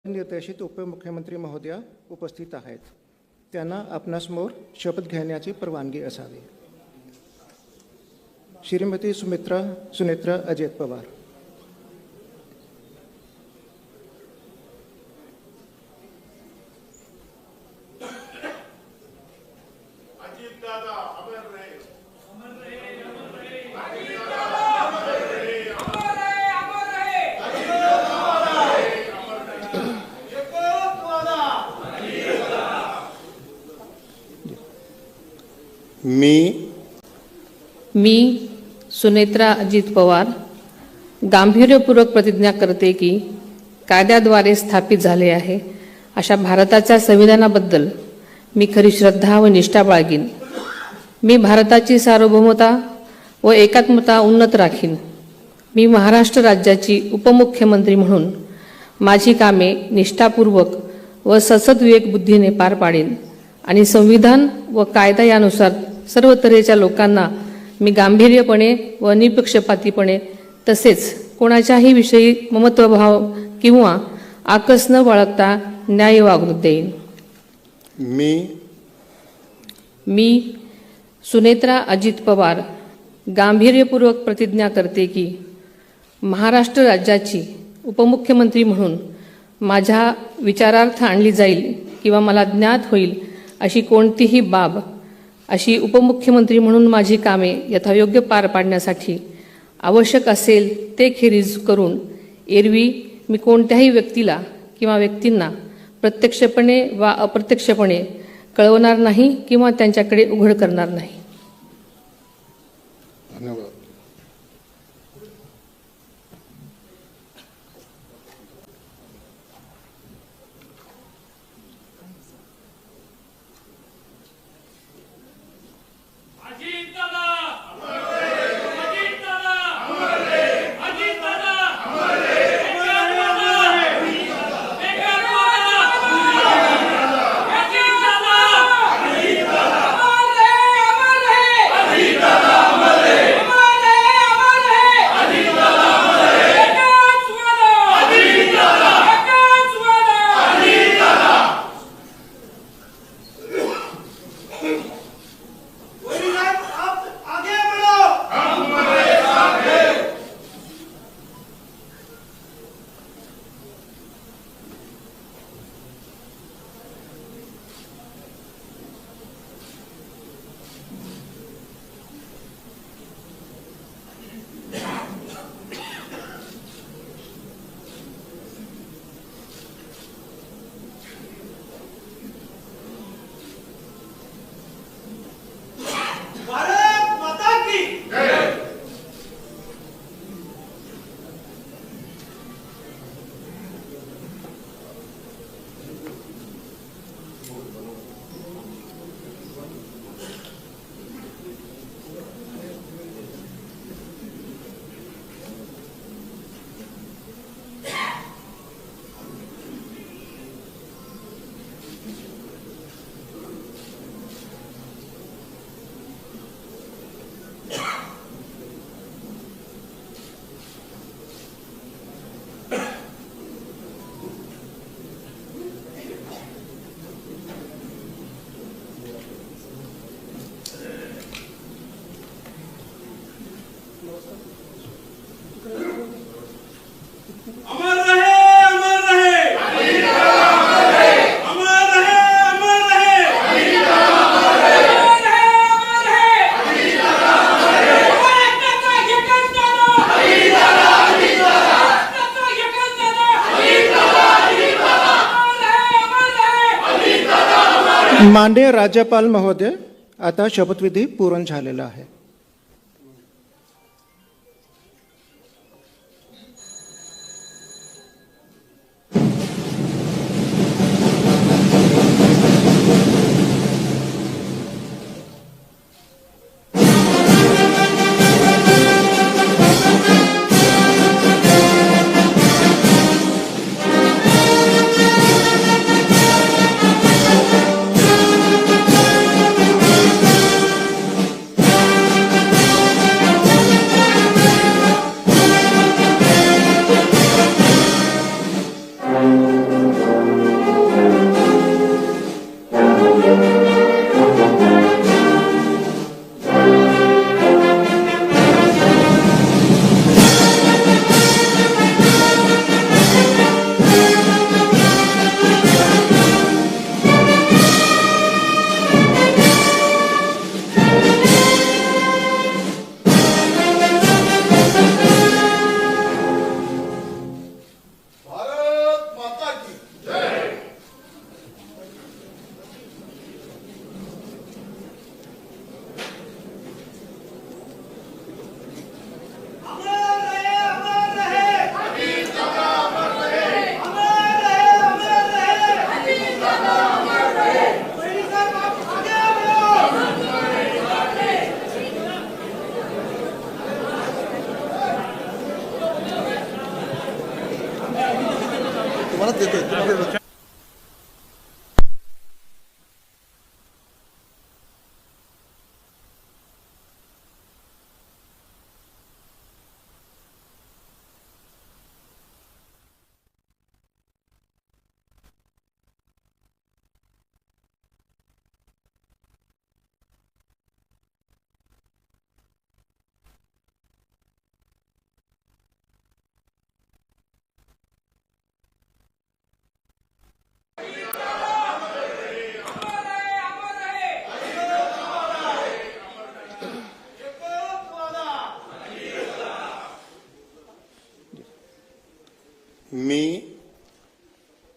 निर्देशित उपमुख्यमंत्री महोदया उपस्थित आहेत. त्यांना आपणासमोर शपथ घेण्याची परवानगी असावी. श्रीमती सुनेत्रा अजित पवार. मी सुनेत्रा अजित पवार गांभीर्यपूर्वक प्रतिज्ञा करते की कायद्याद्वारे स्थापित झाले आहे अशा भारताच्या संविधानाबद्दल मी खरी श्रद्धा व निष्ठा बाळगीन. मी भारताची सार्वभौमता व एकात्मता उन्नत राखीन. मी महाराष्ट्र राज्याची उपमुख्यमंत्री म्हणून माझी कामे निष्ठापूर्वक व ससद्विवेक बुद्धीने पार पाडीन आणि संविधान व कायदा यानुसार सर्व तऱ्हेच्या लोकांना मी गांभीर्यपणे व निपक्षपातीपणे तसेच कोणाच्याही विषयी ममत्वभाव किंवा आकस न बाळगता न्याय वागणूक देईन. मी सुनेत्रा अजित पवार गांभीर्यपूर्वक प्रतिज्ञा करते की महाराष्ट्र राज्याची उपमुख्यमंत्री म्हणून माझ्या विचारार्थ आणली जाईल किंवा मला ज्ञात होईल अशी कोणतीही बाब अशी उपमुख्यमंत्री म्हणून माझी कामे यथायोग्य पार पाडण्यासाठी आवश्यक असेल ते खेरीज करून एरवी मी कोणत्याही व्यक्तीला किंवा व्यक्तींना प्रत्यक्षपणे वा अप्रत्यक्षपणे कळवणार नाही किंवा त्यांच्याकडे उघड करणार नाही. धन्यवाद. माननीय राज्यपाल महोदय, आता शपथविधी पूर्ण झालेला आहे.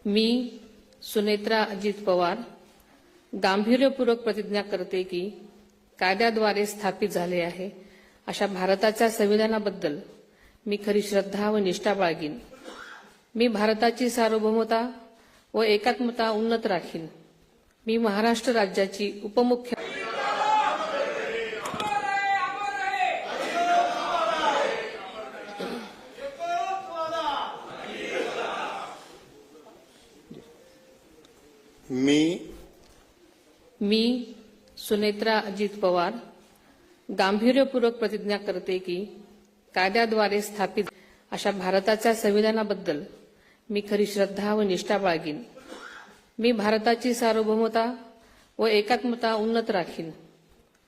मी सुनेत्रा अजित पवार गांभीर्यपूर्वक प्रतिज्ञा करते की कायद्याद्वारे स्थापित झाले आहे अशा भारताच्या संविधानाबद्दल मी खरी श्रद्धा व निष्ठा बाळगीन. मी भारताची सार्वभौमता व एकात्मता उन्नत राखीन. मी महाराष्ट्र राज्याची उपमुख्य मी सुनेत्रा अजित पवार गांभीर्यपूर्वक प्रतिज्ञा करते की कायद्याद्वारे स्थापित अशा भारताच्या संविधानाबद्दल मी खरी श्रद्धा व निष्ठा बाळगीन. मी भारताची सार्वभौमता व एकात्मता उन्नत राखीन.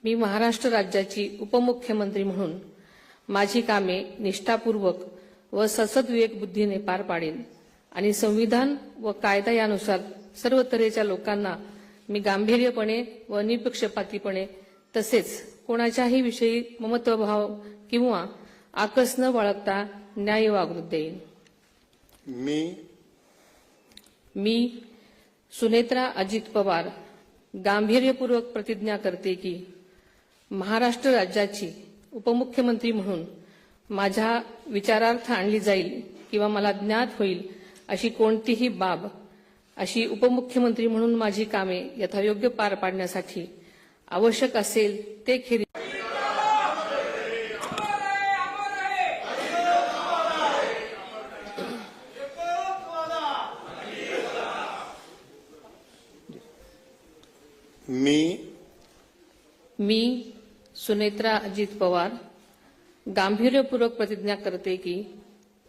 मी महाराष्ट्र राज्याची उपमुख्यमंत्री म्हणून माझी कामे निष्ठापूर्वक व ससद्विवेक बुद्धीने पार पाडेन आणि संविधान व कायदा यानुसार सर्व तऱ्हेच्या लोकांना मी गांभीर्यपणे व निपक्षपातीपणे तसेच कोणाच्याही विषयी ममत्वभाव किंवा आकस न बाळगता न्याय वागणूक देईन. मी सुनेत्रा अजित पवार गांभीर्यपूर्वक प्रतिज्ञा करते की महाराष्ट्र राज्याची उपमुख्यमंत्री म्हणून माझ्या विचारार्थ आणली जाईल किंवा मला ज्ञात होईल अशी कोणतीही बाब अशी उपमुख्यमंत्री म्हणून माझी कामे यथायोग्य पार पाडण्यासाठी आवश्यक असेल ते खेरी मी सुनेत्रा अजित पवार गांभीर्यपूर्वक प्रतिज्ञा करते की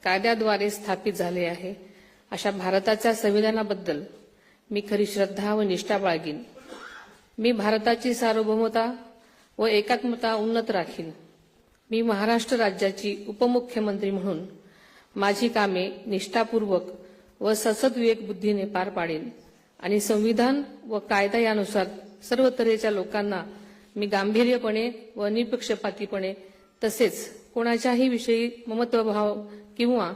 कायद्याद्वारे स्थापित झाले आहे अशा भारताच्या संविधानाबद्दल मी खरी श्रद्धा व निष्ठा बाळगीन. मी भारताची सार्वभौमता व एकात्मता उन्नत राखीन. मी महाराष्ट्र राज्याची उपमुख्यमंत्री म्हणून माझी कामे निष्ठापूर्वक व ससद्विवेक बुद्धीने पार पाडेन आणि संविधान व कायदा यानुसार सर्व तऱ्हेच्या लोकांना मी गांभीर्यपणे व निपक्षपातीपणे तसेच कोणाच्याही विषयी ममत्वभाव किंवा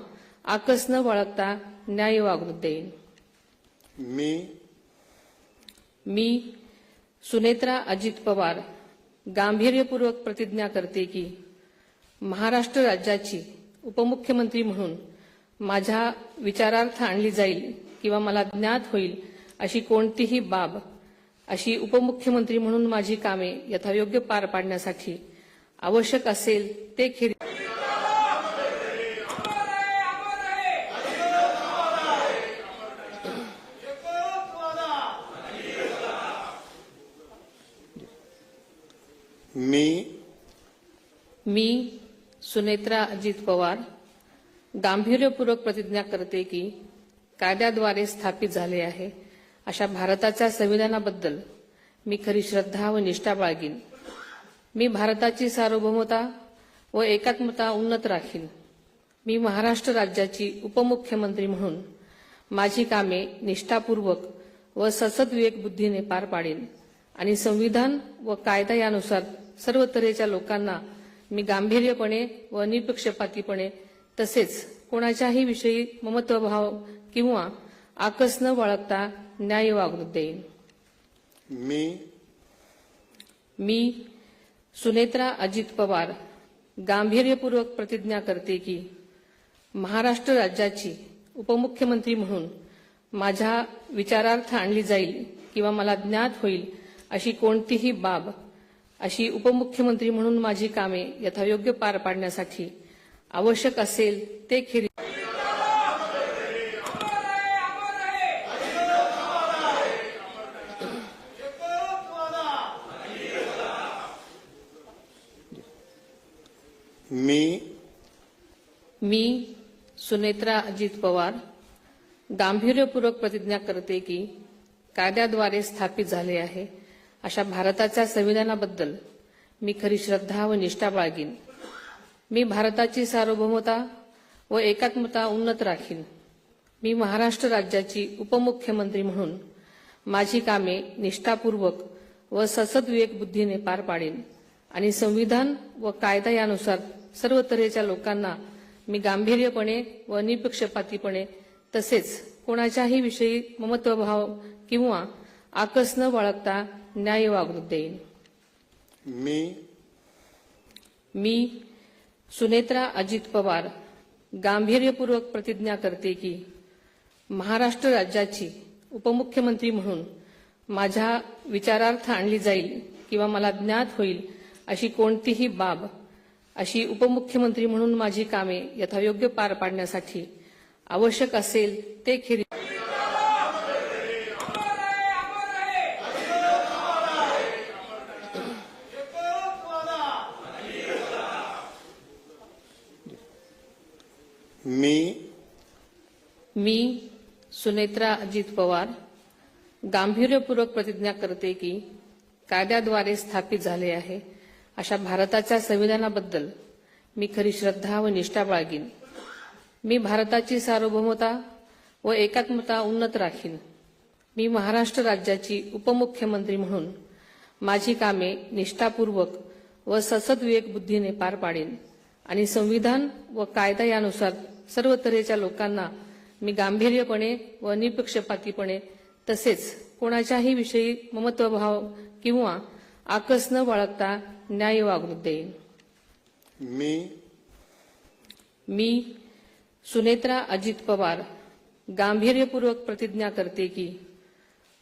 आकस न बाळगता न्याय वागणूक देईन. मी सुनेत्रा अजित पवार गांभीर्यपूर्वक प्रतिज्ञा करते की महाराष्ट्र राज्याची उपमुख्यमंत्री म्हणून माझ्या विचारार्थ आणली जाईल किंवा मला ज्ञात होईल अशी कोणतीही बाब अशी उपमुख्यमंत्री म्हणून माझी कामे यथायोग्य पार पाडण्यासाठी आवश्यक असेल ते खेरी मी सुनेत्रा अजित पवार गांभीर्यपूर्वक प्रतिज्ञा करते की कायद्याद्वारे स्थापित झाले आहे अशा भारताच्या संविधानाबद्दल मी खरी श्रद्धा व निष्ठा बाळगीन. मी भारताची सार्वभौमता व एकात्मता उन्नत राखीन. मी महाराष्ट्र राज्याची उपमुख्यमंत्री म्हणून माझी कामे निष्ठापूर्वक व ससद्विवेक बुद्धीने पार पाडेन आणि संविधान व कायदा यानुसार सर्व तऱ्हेच्या लोकांना मी गांभीर्यपणे व निपक्षपातीपणे तसेच कोणाच्याही विषयी ममत्वभाव किंवा आकस न बाळगता न्याय वागणूक देईन. मी सुनेत्रा अजित पवार गांभीर्यपूर्वक प्रतिज्ञा करते की महाराष्ट्र राज्याची उपमुख्यमंत्री म्हणून माझ्या विचारार्थ आणली जाईल किंवा मला ज्ञात होईल अशी कोणतीही बाब अशी उपमुख्यमंत्री म्हणून माझी कामे यथायोग्य पार पाडण्यासाठी आवश्यक असेल ते खेरी मी सुनेत्रा अजित पवार गांभीर्यपूर्वक प्रतिज्ञा करते की कायद्याद्वारे स्थापित झाले आहे अशा भारताच्या संविधानाबद्दल मी खरी श्रद्धा व निष्ठा बाळगीन. मी भारताची सार्वभौमता व एकात्मता उन्नत राखीन. मी महाराष्ट्र राज्याची उपमुख्यमंत्री म्हणून माझी कामे निष्ठापूर्वक व ससद्विवेक बुद्धीने पार पाडेन आणि संविधान व कायदा यानुसार सर्व तऱ्हेच्या लोकांना मी गांभीर्यपणे व निपक्षपातीपणे तसेच कोणाच्याही विषयी ममत्वभाव किंवा आकस न बाळगता न्याय्य वागणूक देईन. मी सुनेत्रा अजित पवार गांभीर्यपूर्वक प्रतिज्ञा करते की महाराष्ट्र राज्याची उपमुख्यमंत्री म्हणून माझ्या विचारार्थ आणली जाईल किंवा मला ज्ञात होईल अशी कोणतीही बाब, अशी उपमुख्यमंत्री म्हणून माझी कामे यथायोग्य पार पाडण्यासाठी आवश्यक असेल ते खेरीज मी सुनेत्रा अजित पवार गांभीर्यपूर्वक प्रतिज्ञा करते की कायद्याद्वारे स्थापित झाले आहे अशा भारताच्या संविधानाबद्दल मी खरी श्रद्धा व निष्ठा बाळगीन. मी भारताची सार्वभौमता व एकात्मता उन्नत राखीन. मी महाराष्ट्र राज्याची उपमुख्यमंत्री म्हणून माझी कामे निष्ठापूर्वक व ससद विवेक बुद्धीने पार पाडेन आणि संविधान व कायदा यानुसार सर्व तऱ्हेच्या लोकांना मी गांभीर्यपणे व निपक्षपातीपणे तसेच कोणाच्याही विषयी ममत्वभाव किंवा आकस न बाळगता न्याय्य वागणूक देईन. मी सुनेत्रा अजित पवार गांभीर्यपूर्वक प्रतिज्ञा करते की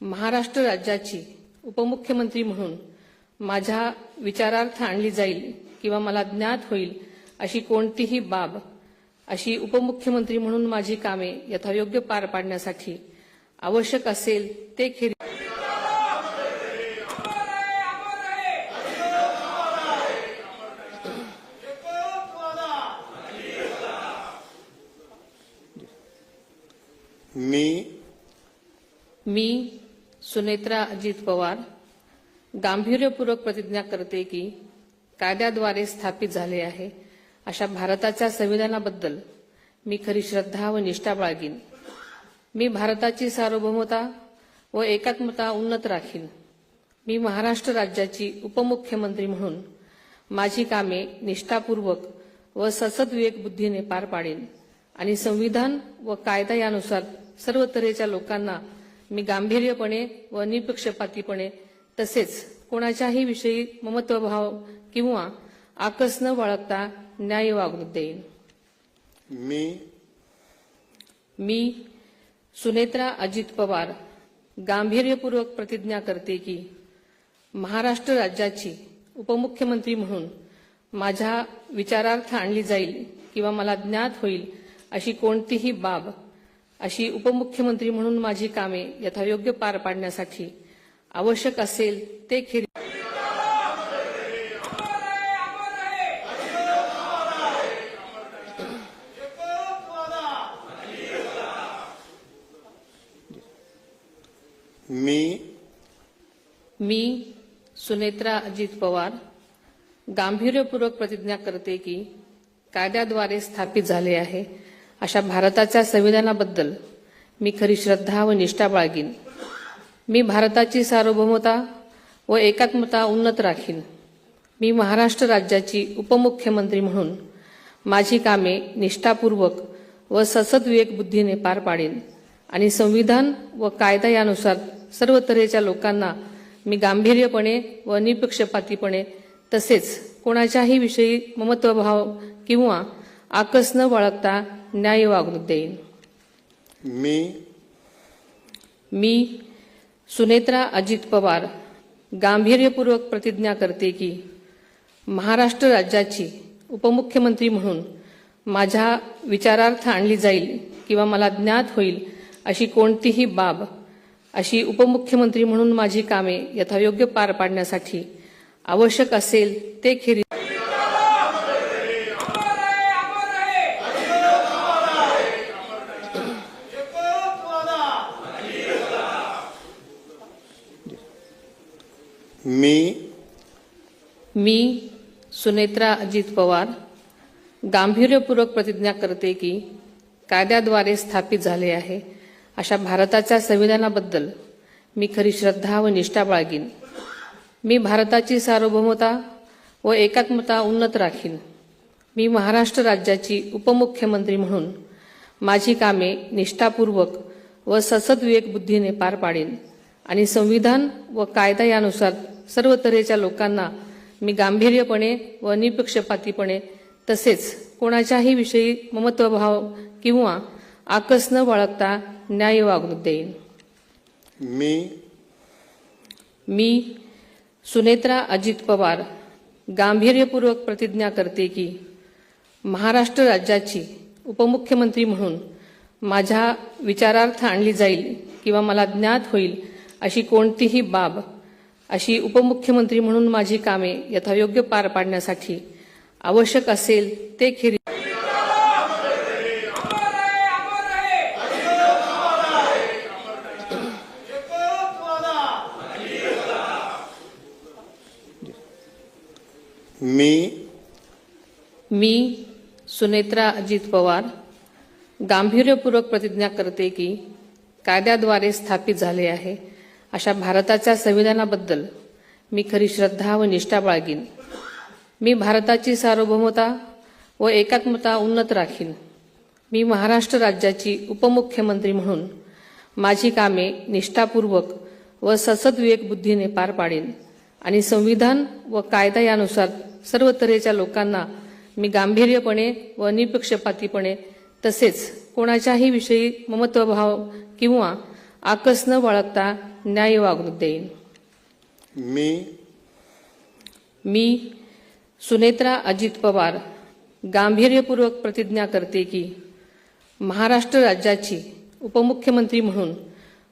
महाराष्ट्र राज्याची उपमुख्यमंत्री म्हणून माझ्या विचारार्थ आणली जाईल किंवा मला ज्ञात होईल अशी कोणतीही बाब, अशी उपमुख्यमंत्री म्हणून माझी कामे यथायोग्य पार पाडण्यासाठी आवश्यक असेल ते खेरीज मी सुनेत्रा अजित पवार गांभीर्यपूर्वक प्रतिज्ञा करते की कायद्याद्वारे स्थापित झाले आहे अशा भारताच्या संविधानाबद्दल मी खरी श्रद्धा व निष्ठा बाळगीन. मी भारताची सार्वभौमता व एकात्मता उन्नत राखीन. मी महाराष्ट्र राज्याची उपमुख्यमंत्री म्हणून माझी कामे निष्ठापूर्वक व ससद विवेक बुद्धीने पार पाडेन आणि संविधान व कायदा यानुसार सर्व तऱ्हेच्या लोकांना मी गांभीर्यपणे व निपक्षपातीपणे तसेच कोणाच्याही विषयी ममत्वभाव किंवा आकस न बाळगता न्याय्य वागणूक देईन. मी सुनेत्रा अजित पवार गांभीर्यपूर्वक प्रतिज्ञा करते की महाराष्ट्र राज्याची उपमुख्यमंत्री म्हणून माझ्या विचारार्थ आणली जाईल किंवा मला ज्ञात होईल अशी कोणतीही बाब, अशी उपमुख्यमंत्री म्हणून माझी कामे यथायोग्य पार पाडण्यासाठी आवश्यक असेल ते खेरीज मी सुनेत्रा अजित पवार गांभीर्यपूर्वक प्रतिज्ञा करते की कायद्याद्वारे स्थापित झाले आहे अशा भारताच्या संविधानाबद्दल मी खरी श्रद्धा व निष्ठा बाळगीन. मी भारताची सार्वभौमता व एकात्मता उन्नत राखीन. मी महाराष्ट्र राज्याची उपमुख्यमंत्री म्हणून माझी कामे निष्ठापूर्वक व ससद विवेक बुद्धीने पार पाडेन आणि संविधान व कायदा यानुसार सर्व तऱ्हेच्या लोकांना मी गांभीर्यपणे व निपक्षपातीपणे तसेच कोणाच्याही विषयी ममत्वभाव किंवा आकस न बाळगता न्याय्य वागणूक देईन. मी सुनेत्रा अजित पवार गांभीर्यपूर्वक प्रतिज्ञा करते की महाराष्ट्र राज्याची उपमुख्यमंत्री म्हणून माझ्या विचारार्थ आणली जाईल किंवा मला ज्ञात होईल अशी कोणतीही बाब, अशी उपमुख्यमंत्री म्हणून माझी कामे यथायोग्य पार पाडण्यासाठी आवश्यक असेल ते खेरीज मी सुनेत्रा अजित पवार गांभीर्यपूर्वक प्रतिज्ञा करते की कायद्याद्वारे स्थापित झाले आहे अशा भारताच्या संविधानाबद्दल मी खरी श्रद्धा व निष्ठा बाळगीन. मी भारताची सार्वभौमता व एकात्मता उन्नत राखीन. मी महाराष्ट्र राज्याची उपमुख्यमंत्री म्हणून माझी कामे निष्ठापूर्वक व ससद विवेकबुद्धीने पार पाडेन आणि संविधान व कायदा यानुसार सर्व तऱ्हेच्या लोकांना मी गांभीर्यपणे व निपक्षपातीपणे तसेच कोणाच्याही विषयी ममत्वभाव किंवा आकस न बाळगता न्याय्य वागणूक देईन. मी सुनेत्रा अजित पवार गांभीर्यपूर्वक प्रतिज्ञा करते की महाराष्ट्र राज्याची उपमुख्यमंत्री म्हणून माझ्या विचारार्थ आणली जाईल किंवा मला ज्ञात होईल अशी कोणतीही बाब अशी उपमुख्यमंत्री म्हणून माझी कामे यथायोग्य पार पाडण्यासाठी आवश्यक असेल ते खेरीज मी सुनेत्रा अजित पवार गांभीर्यपूर्वक प्रतिज्ञा करते की कायद्याद्वारे स्थापित झाले आहे अशा भारताच्या संविधानाबद्दल मी खरी श्रद्धा व निष्ठा बाळगीन. मी भारताची सार्वभौमता व एकात्मता उन्नत राखीन. मी महाराष्ट्र राज्याची उपमुख्यमंत्री म्हणून माझी कामे निष्ठापूर्वक व ससद विवेकबुद्धीने पार पाडेन आणि संविधान व कायदा यानुसार सर्व तऱ्हेच्या लोकांना मी गांभीर्यपणे व निपक्षपातीपणे तसेच कोणाच्याही विषयी ममत्वभाव किंवा आकस न बाळगता न्याय्य वागणूक देईन. मी सुनेत्रा अजित पवार गांभीर्यपूर्वक प्रतिज्ञा करते की महाराष्ट्र राज्याची उपमुख्यमंत्री म्हणून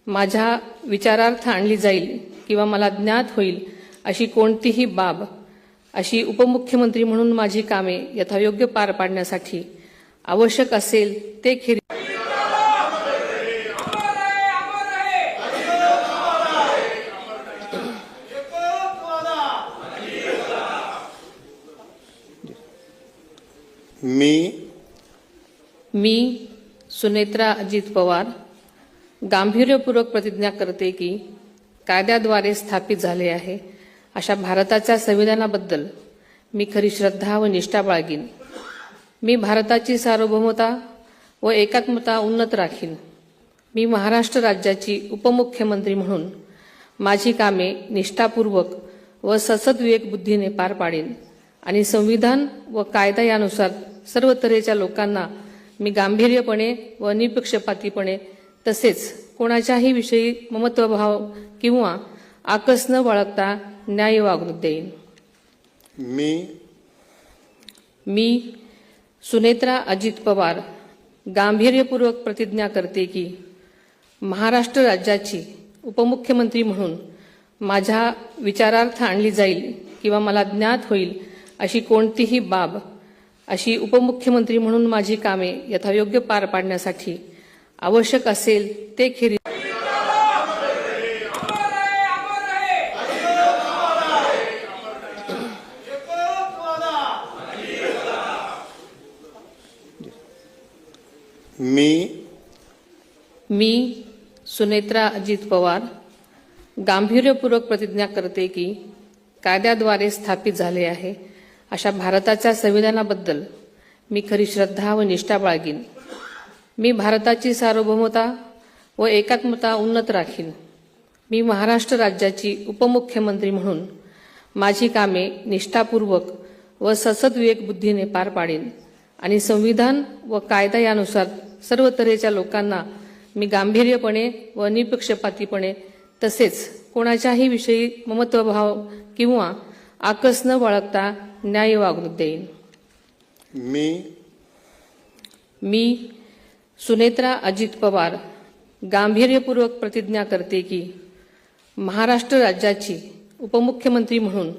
माझ्या विचारार्थ आणली जाईल किंवा मला ज्ञात होईल अशी कोणतीही बाब अशी उपमुख्यमंत्री म्हणून माझी कामे यथायोग्य पार पाडण्यासाठी आवश्यक असेल ते खेरीज मी सुनेत्रा अजित पवार गांभीर्यपूर्वक प्रतिज्ञा करते की कायद्याद्वारे स्थापित झाले आहे अशा भारताच्या संविधानाबद्दल मी खरी श्रद्धा व निष्ठा बाळगीन. मी भारताची सार्वभौमता व एकात्मता उन्नत राखीन. मी महाराष्ट्र राज्याची उपमुख्यमंत्री म्हणून माझी कामे निष्ठापूर्वक व ससद विवेकबुद्धीने पार पाडेन आणि संविधान व कायदा यानुसार सर्व तऱ्हेच्या लोकांना मी गांभीर्यपणे व निपक्षपातीपणे तसेच कोणाच्याही विषयी ममत्वभाव किंवा आकस न बाळगता न्याय्य वागणूक देईन. मी सुनेत्रा अजित पवार गांभीर्यपूर्वक प्रतिज्ञा करते की महाराष्ट्र राज्याची उपमुख्यमंत्री म्हणून माझ्या विचारार्थ आणली जाईल किंवा मला ज्ञात होईल अशी कोणतीही बाब अशी उपमुख्यमंत्री म्हणून माझी कामे यथायोग्य पार पाडण्यासाठी आवश्यक असेल ते खेरीज मी सुनेत्रा अजित पवार गांभीर्यपूर्वक प्रतिज्ञा करते की कायद्याद्वारे स्थापित झाले आहे अशा भारताच्या संविधानाबद्दल मी खरी श्रद्धा व निष्ठा बाळगीन. मी भारताची सार्वभौमता व एकात्मता उन्नत राखीन. मी महाराष्ट्र राज्याची उपमुख्यमंत्री म्हणून माझी कामे निष्ठापूर्वक व ससद विवेकबुद्धीने पार पाडेन आणि संविधान व कायदा यानुसार सर्व तऱ्हेच्या लोकांना मी गांभीर्यपणे व निपक्षपातीपणे तसेच कोणाच्याही विषयी ममत्वभाव किंवा आकस न बाळगता न्याय्य वागणूक देईन. मी सुनेत्रा अजित पवार गांभीर्यपूर्वक प्रतिज्ञा करते की महाराष्ट्र राज्याची उपमुख्यमंत्री म्हणून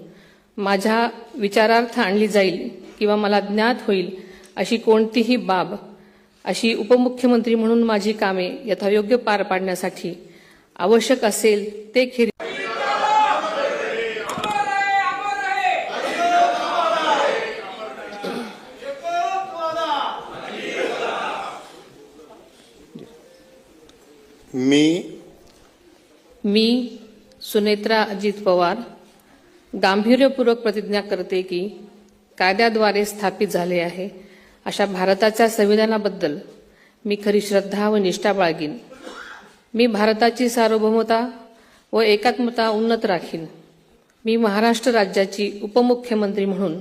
माझ्या विचारार्थ आणली जाईल किंवा मला ज्ञात होईल अशी कोणतीही बाब अशी उपमुख्यमंत्री म्हणून माझी कामे यथायोग्य पार पाडण्यासाठी आवश्यक असेल ते खेरीज मी सुनेत्रा अजित पवार गांभीर्यपूर्वक प्रतिज्ञा करते की कायद्याद्वारे स्थापित झाले आहे अशा भारताच्या संविधानाबद्दल मी खरी श्रद्धा व निष्ठा बाळगीन. मी भारताची सार्वभौमता व एकात्मता उन्नत राखीन. मी महाराष्ट्र राज्याची उपमुख्यमंत्री म्हणून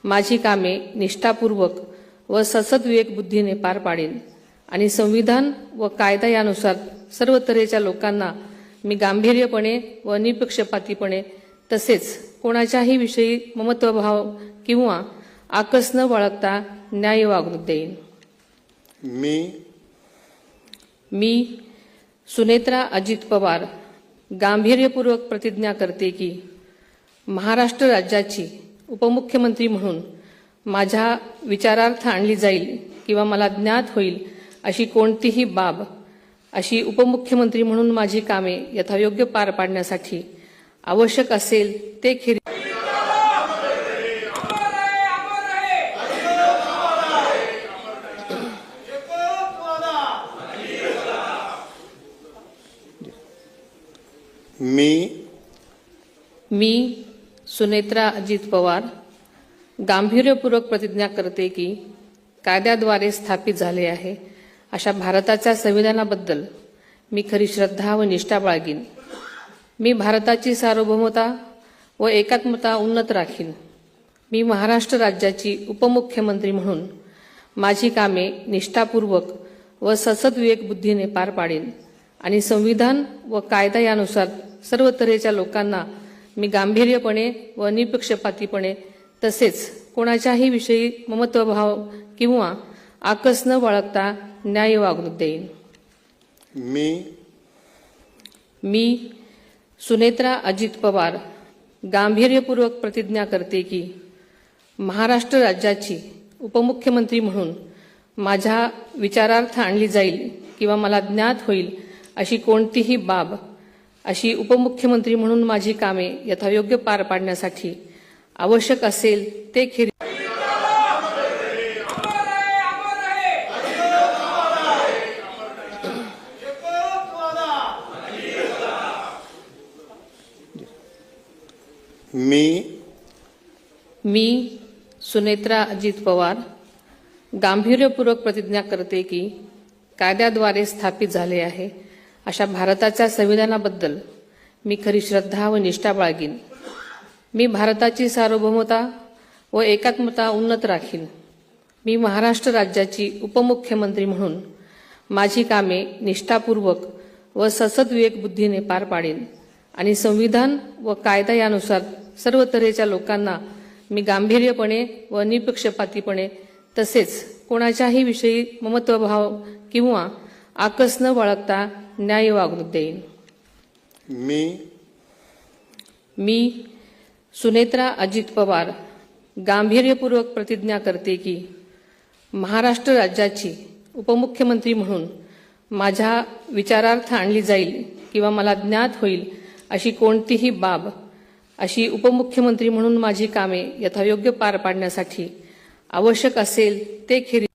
माझी कामे निष्ठापूर्वक व ससद्विवेक बुद्धीने पार पाडेन आणि संविधान व कायदा यानुसार सर्व तऱ्हेच्या लोकांना मी गांभीर्यपणे व निपक्षपातीपणे तसेच कोणाच्याही विषयी ममत्वभाव किंवा आकस न बाळगता न्याय वागणूक देईन. मी सुनेत्रा अजित पवार गांभीर्यपूर्वक प्रतिज्ञा करते की महाराष्ट्र राज्याची उपमुख्यमंत्री म्हणून माझ्या विचारार्थ आणली जाईल किंवा मला ज्ञात होईल अशी कोणतीही बाब अशी उपमुख्यमंत्री म्हणून माझी कामे यथायोग्य पार पाडण्यासाठी आवश्यक असेल ते खेरीज मी सुनेत्रा अजित पवार गांभीर्यपूर्वक प्रतिज्ञा करते की कायद्याद्वारे स्थापित झाले आहे अशा भारताच्या संविधानाबद्दल मी खरी श्रद्धा व निष्ठा बाळगीन. मी भारताची सार्वभौमता व एकात्मता उन्नत राखीन. मी महाराष्ट्र राज्याची उपमुख्यमंत्री म्हणून माझी कामे निष्ठापूर्वक व ससद्विवेक बुद्धीने पार पाडेन आणि संविधान व कायदा यानुसार सर्व तऱ्हेच्या लोकांना मी गांभीर्यपणे व निपक्षपातीपणे तसेच कोणाच्याही विषयी ममत्वभाव किंवा आकस न बाळगता न्याय वागणूक देईन. मी सुनेत्रा अजित पवार गांभीर्यपूर्वक प्रतिज्ञा करते की महाराष्ट्र राज्याची उपमुख्यमंत्री म्हणून माझ्या विचारार्थ आणली जाईल किंवा मला ज्ञात होईल अशी कोणतीही बाब अशी उपमुख्यमंत्री म्हणून माझी कामे यथायोग्य पार पाडण्यासाठी आवश्यक असेल ते खेरीज मी सुनेत्रा अजित पवार गांभीर्यपूर्वक प्रतिज्ञा करते की कायद्याद्वारे स्थापित झाले आहे अशा भारताच्या संविधानाबद्दल मी खरी श्रद्धा व निष्ठा बाळगीन. मी भारताची सार्वभौमता व एकात्मता उन्नत राखीन. मी महाराष्ट्र राज्याची उपमुख्यमंत्री म्हणून माझी कामे निष्ठापूर्वक व ससद्विवेक बुद्धीने पार पाडेन आणि संविधान व कायदा यानुसार सर्व तऱ्हेच्या लोकांना मी गांभीर्यपणे व निपक्षपातीपणे तसेच कोणाच्याही विषयी ममत्वभाव किंवा आकस न बाळगता न्याय वागणूक देईन. मी सुनेत्रा अजित पवार गांभीर्यपूर्वक प्रतिज्ञा करते की महाराष्ट्र राज्याची उपमुख्यमंत्री म्हणून माझ्या विचारार्थ आणली जाईल किंवा मला ज्ञात होईल अशी कोणतीही बाब अशी उपमुख्यमंत्री म्हणून माझी कामे यथायोग्य पार पाडण्यासाठी आवश्यक असेल ते खेरीज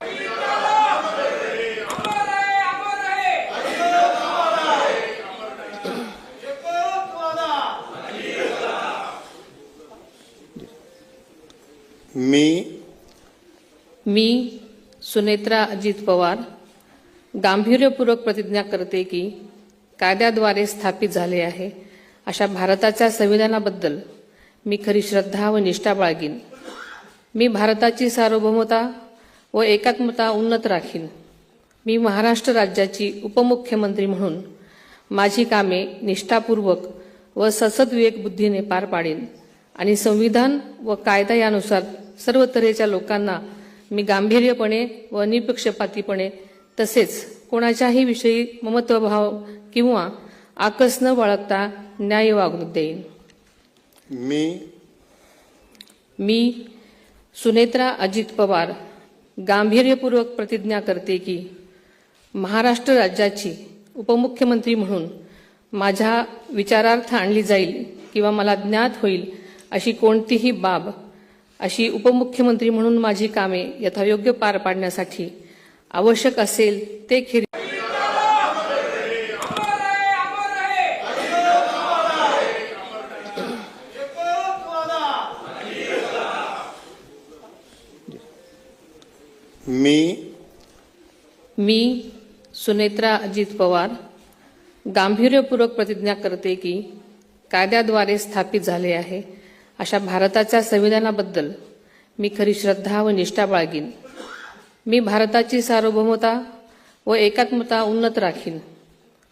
मी सुनेत्रा अजित पवार गांभीर्यपूर्वक प्रतिज्ञा करते की कायद्याद्वारे स्थापित झाले आहे अशा भारताच्या संविधानाबद्दल मी खरी श्रद्धा व निष्ठा बाळगीन. मी भारताची सार्वभौमता व एकात्मता उन्नत राखीन. मी महाराष्ट्र राज्याची उपमुख्यमंत्री म्हणून माझी कामे निष्ठापूर्वक व ससद्विवेक बुद्धीने पार पाडेन आणि संविधान व कायदा यानुसार सर्व तऱ्हेच्या लोकांना मी गांभीर्यपणे व निपक्षपातीपणे तसेच कोणाच्याही विषयी ममत्वभाव किंवा आकस न बाळगता न्याय वागणूक देईन. मी सुनेत्रा अजित पवार गांभीर्यपूर्वक प्रतिज्ञा करते की महाराष्ट्र राज्याची उपमुख्यमंत्री म्हणून माझ्या विचारार्थ आणली जाईल किंवा मला ज्ञात होईल अशी कोणतीही बाब अशी उपमुख्यमंत्री म्हणून माझी कामे यथायोग्य पार पाडण्यासाठी आवश्यक असेल ते खेरीज मी सुनेत्रा अजित पवार गांभीर्यपूर्वक प्रतिज्ञा करते की कायद्याद्वारे स्थापित झाले आहे अशा भारताच्या संविधानाबद्दल मी खरी श्रद्धा व निष्ठा बाळगीन. मी भारताची सार्वभौमता व एकात्मता उन्नत राखीन.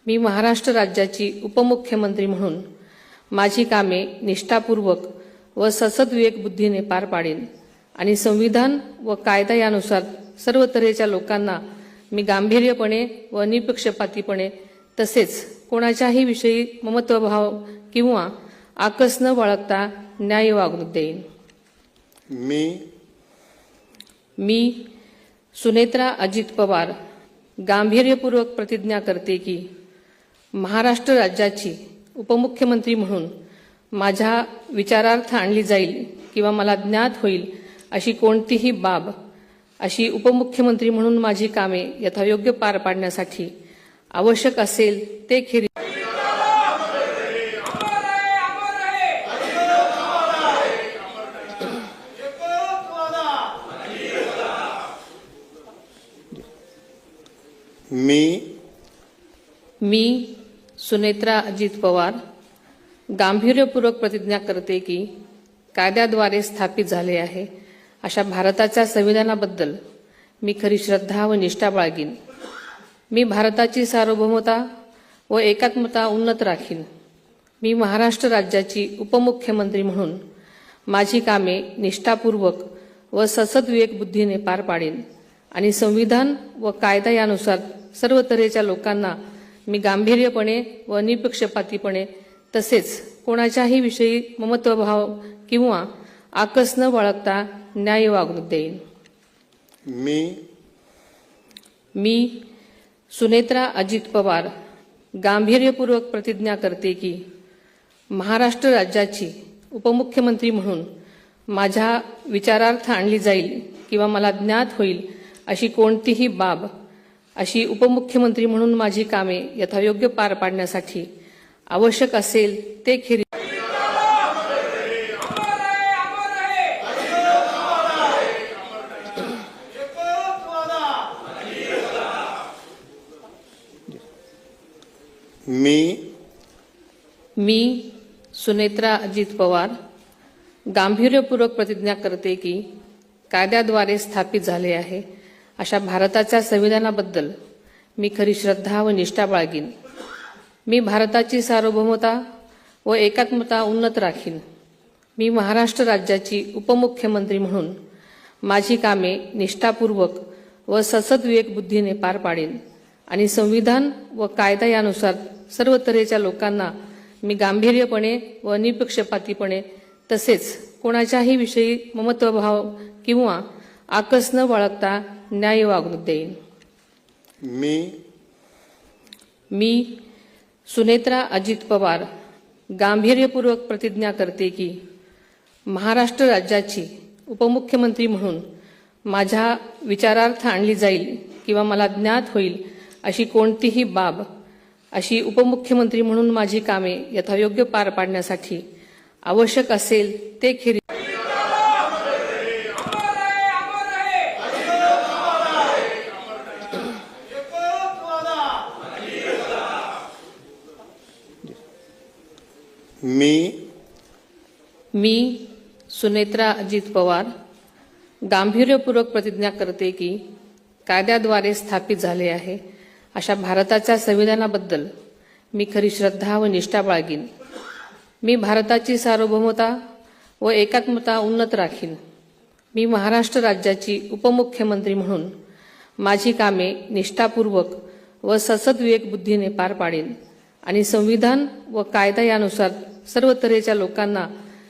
मी महाराष्ट्र राज्याची उपमुख्यमंत्री म्हणून माझी कामे निष्ठापूर्वक व ससद्विवेक बुद्धीने पार पाडेन आणि संविधान व कायदा यानुसार सर्व तऱ्हेच्या लोकांना मी गांभीर्यपणे व निपक्षपातीपणे तसेच कोणाच्याही विषयी ममत्वभाव किंवा आकस न बाळगता न्याय वागणूक देईन. मी सुनेत्रा अजित पवार गांभीर्यपूर्वक प्रतिज्ञा करते की महाराष्ट्र राज्याची उपमुख्यमंत्री म्हणून माझ्या विचारार्थ आणली जाईल किंवा मला ज्ञात होईल अशी कोणतीही बाब अशी उपमुख्यमंत्री म्हणून माझी कामे यथायोग्य पार पाडण्यासाठी आवश्यक असेल ते खेरी मी सुनेत्रा अजित पवार गांभीर्यपूर्वक प्रतिज्ञा करते की कायद्याद्वारे स्थापित झाले आहे अशा भारताच्या संविधानाबद्दल मी खरी श्रद्धा व निष्ठा बाळगीन. मी भारताची सार्वभौमता व एकात्मता उन्नत राखीन. मी महाराष्ट्र राज्याची उपमुख्यमंत्री म्हणून माझी कामे निष्ठापूर्वक व ससद्विवेक बुद्धीने पार पाडेन आणि संविधान व कायदा यानुसार सर्व तऱ्हेच्या लोकांना मी गांभीर्यपणे व निपक्षपातीपणे तसेच कोणाच्याही विषयी ममत्वभाव किंवा आकस न बाळगता न्याय वागणूक देईन. मी सुनेत्रा अजित पवार गांभीर्यपूर्वक प्रतिज्ञा करते की महाराष्ट्र राज्याची उपमुख्यमंत्री म्हणून माझ्या विचारार्थ आणली जाईल किंवा मला ज्ञात होईल अशी कोणतीही बाब अशी उपमुख्यमंत्री म्हणून माझी कामे यथायोग्य पार पाडण्यासाठी आवश्यक असेल ते खेरी मी सुनेत्रा अजित पवार गांभीर्यपूर्वक प्रतिज्ञा करते की कायद्याद्वारे स्थापित झाले आहे अशा भारताच्या संविधानाबद्दल मी खरी श्रद्धा व निष्ठा बाळगीन. मी भारताची सार्वभौमता व एकात्मता उन्नत राखीन. मी महाराष्ट्र राज्याची उपमुख्यमंत्री म्हणून माझी कामे निष्ठापूर्वक व ससद्विवेक बुद्धीने पार पाडेन आणि संविधान व कायदा यानुसार सर्व तऱ्हेच्या लोकांना मी गांभीर्यपणे व निपक्षपातीपणे तसेच कोणाच्याही विषयी ममत्वभाव किंवा आकस न बाळगता न्याय वागणूक देईन. मी सुनेत्रा अजित पवार गांभीर्यपूर्वक प्रतिज्ञा करते की महाराष्ट्र राज्याची उपमुख्यमंत्री म्हणून माझ्या विचारार्थ आणली जाईल किंवा मला ज्ञात होईल अशी कोणतीही बाब अशी उपमुख्यमंत्री म्हणून माझी कामे यथायोग्य पार पाडण्यासाठी आवश्यक असेल ते खेरी मी सुनेत्रा अजित पवार गांभीर्यपूर्वक प्रतिज्ञा करते की कायद्याद्वारे स्थापित झाले आहे अशा भारताच्या संविधानाबद्दल मी खरी श्रद्धा व निष्ठा बाळगीन. मी भारताची सार्वभौमता व एकात्मता उन्नत राखीन. मी महाराष्ट्र राज्याची उपमुख्यमंत्री म्हणून माझी कामे निष्ठापूर्वक व ससद्विवेक बुद्धीने पार पाडेन आणि संविधान व कायदा यानुसार सर्व तऱ्हेच्या लोकांना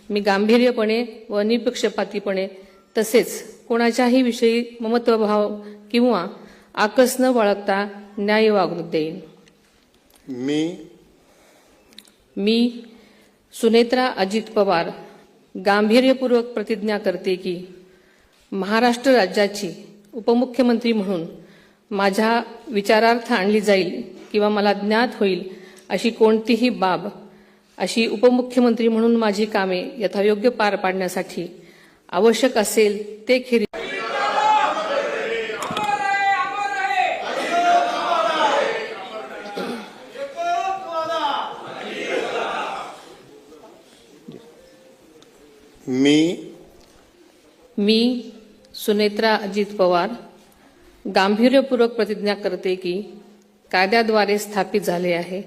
मी गांभीर्यपणे व निपक्षपातीपणे तसेच कोणाच्याही विषयी ममत्वभाव किंवा आकस न बाळगता न्याय वागणूक देईन. मी सुनेत्रा अजित पवार गांभीर्यपूर्वक प्रतिज्ञा करते की महाराष्ट्र राज्याची उपमुख्यमंत्री म्हणून माझ्या विचारार्थ आणली जाईल किंवा मला ज्ञात होईल अशी कोणतीही बाब अशी उपमुख्यमंत्री म्हणून माझी कामे यथायोग्य पार पाडण्यासाठी आवश्यक असेल ते खेरी मी सुनेत्रा अजित पवार गांभीर्यपूर्वक प्रतिज्ञा करते की कायद्याद्वारे स्थापित झाले आहे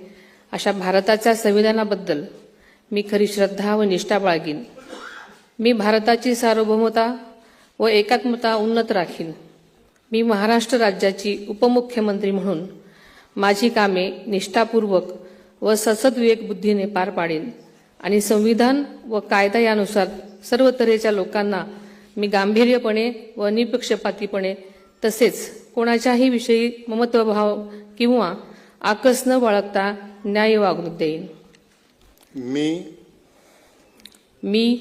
अशा भारताच्या संविधानाबद्दल मी खरी श्रद्धा व निष्ठा बाळगीन. मी भारताची सार्वभौमता व एकात्मता उन्नत राखीन. मी महाराष्ट्र राज्याची उपमुख्यमंत्री म्हणून माझी कामे निष्ठापूर्वक व ससद्विवेक बुद्धीने पार पाडीन आणि संविधान व कायदा यानुसार सर्व तऱ्हेच्या लोकांना मी गांभीर्यपणे व निपक्षपातीपणे तसेच कोणाच्याही विषयी ममत्वभाव किंवा आकस न बाळगता न्याय वागणूक देईन. मी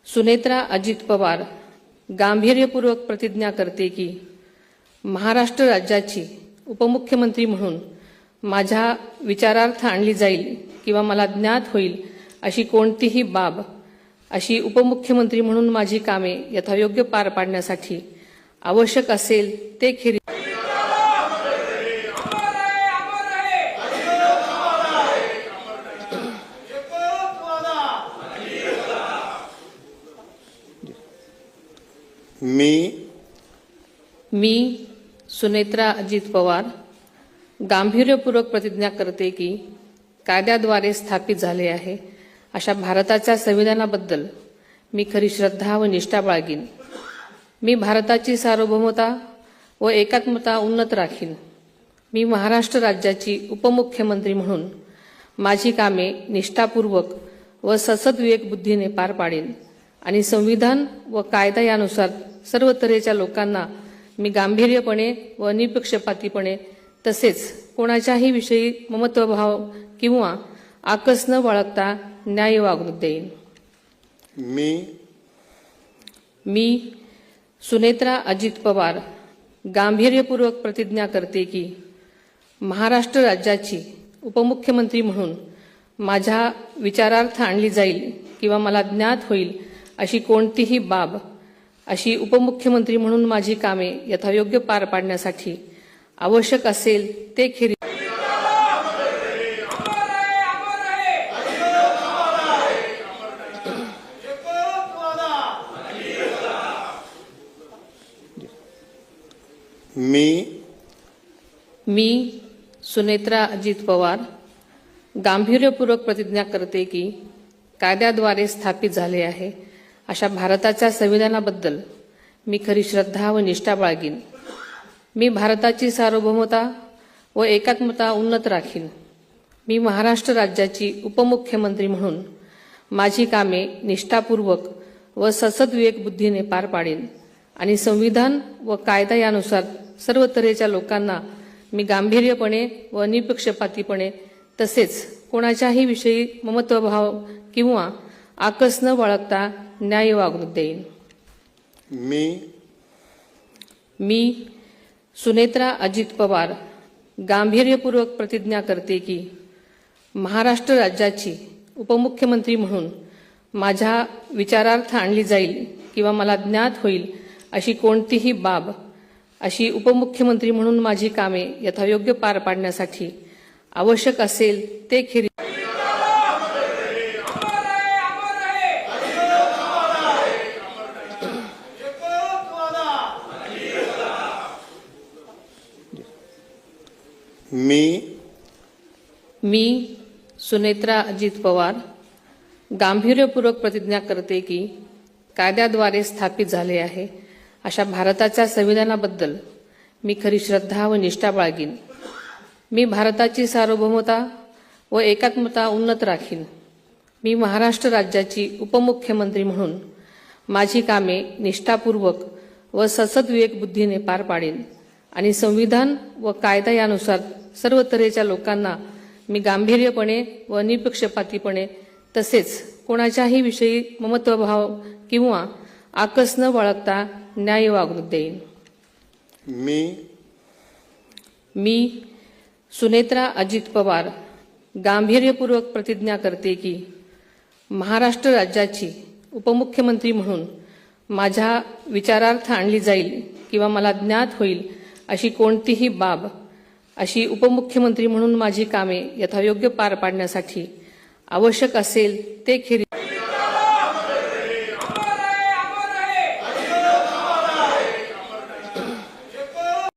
सुनेत्रा अजित पवार गांभीर्यपूर्वक प्रतिज्ञा करते की महाराष्ट्र राज्याची उपमुख्यमंत्री म्हणून माझ्या विचारार्थ आणली जाईल किंवा मला ज्ञात होईल अशी कोणतीही बाब अशी उपमुख्यमंत्री म्हणून माझी कामे यथायोग्य पार पाडण्यासाठी आवश्यक असेल ते खेरीज मी सुनेत्रा अजित पवार गांभीर्यपूर्वक प्रतिज्ञा करते की कायद्याद्वारे स्थापित झाले आहे अशा भारताच्या संविधानाबद्दल मी खरी श्रद्धा व निष्ठा बाळगीन. मी भारताची सार्वभौमता व एकात्मता उन्नत राखीन. मी महाराष्ट्र राज्याची उपमुख्यमंत्री म्हणून माझी कामे निष्ठापूर्वक व ससद्विवेक बुद्धीने पार पाडीन आणि संविधान व कायदा यानुसार सर्व तऱ्हेच्या लोकांना मी गांभीर्यपणे व निपक्षपातीपणे तसेच कोणाच्याही विषयी ममत्वभाव किंवा आकस न बाळगता न्याय वागणूक देईन. मी सुनेत्रा अजित पवार गांभीर्यपूर्वक प्रतिज्ञा करते की महाराष्ट्र राज्याची उपमुख्यमंत्री म्हणून माझ्या विचारार्थ आणली जाईल किंवा मला ज्ञात होईल अशी कोणतीही बाब अशी उपमुख्यमंत्री म्हणून माझी कामे यथायोग्य पार पाडण्यासाठी आवश्यक असेल ते खेरीज मी सुनेत्रा अजित पवार गांभीर्यपूर्वक प्रतिज्ञा करते की कायद्याद्वारे स्थापित झाले आहे अशा भारताच्या संविधानाबद्दल मी खरी श्रद्धा व निष्ठा बाळगीन. मी भारताची सार्वभौमता व एकात्मता उन्नत राखीन. मी महाराष्ट्र राज्याची उपमुख्यमंत्री म्हणून माझी कामे निष्ठापूर्वक व ससद्विवेक बुद्धीने पार पाडीन आणि संविधान व कायदा यानुसार सर्व तऱ्हेच्या लोकांना मी गांभीर्यपणे व निपक्षपातीपणे तसेच कोणाच्याही विषयी ममत्वभाव किंवा आकस न बाळगता न्याय वागणूक देईन. मी सुनेत्रा अजित पवार गांभीर्यपूर्वक प्रतिज्ञा करते की महाराष्ट्र राज्याची उपमुख्यमंत्री म्हणून माझ्या विचारार्थ आणली जाईल किंवा मला ज्ञात होईल अशी कोणतीही बाब अशी उपमुख्यमंत्री म्हणून माझी कामे यथायोग्य पार पाडण्यासाठी आवश्यक असेल ते खेरीज मी सुनेत्रा अजित पवार गांभीर्यपूर्वक प्रतिज्ञा करते की कायद्याद्वारे स्थापित झाले आहे अशा भारताच्या संविधानाबद्दल मी खरी श्रद्धा व निष्ठा बाळगीन. मी भारताची सार्वभौमता व एकात्मता उन्नत राखीन. मी महाराष्ट्र राज्याची उपमुख्यमंत्री म्हणून माझी कामे निष्ठापूर्वक व ससद्विवेक बुद्धीने पार पाडीन आणि संविधान व कायदा यानुसार सर्व तऱ्हेच्या लोकांना मी गांभीर्यपणे व निपक्षपातीपणे तसेच कोणाच्याही विषयी ममत्वभाव किंवा आकस न बाळगता न्याय वागणूक देईन. मी सुनेत्रा अजित पवार गांभीर्यपूर्वक प्रतिज्ञा करते की महाराष्ट्र राज्याची उपमुख्यमंत्री म्हणून माझ्या विचारार्थ आणली जाईल किंवा मला ज्ञात होईल अशी कोणतीही बाब अशी उपमुख्यमंत्री म्हणून माझी कामे यथायोग्य पार पाडण्यासाठी आवश्यक असेल ते खेरीज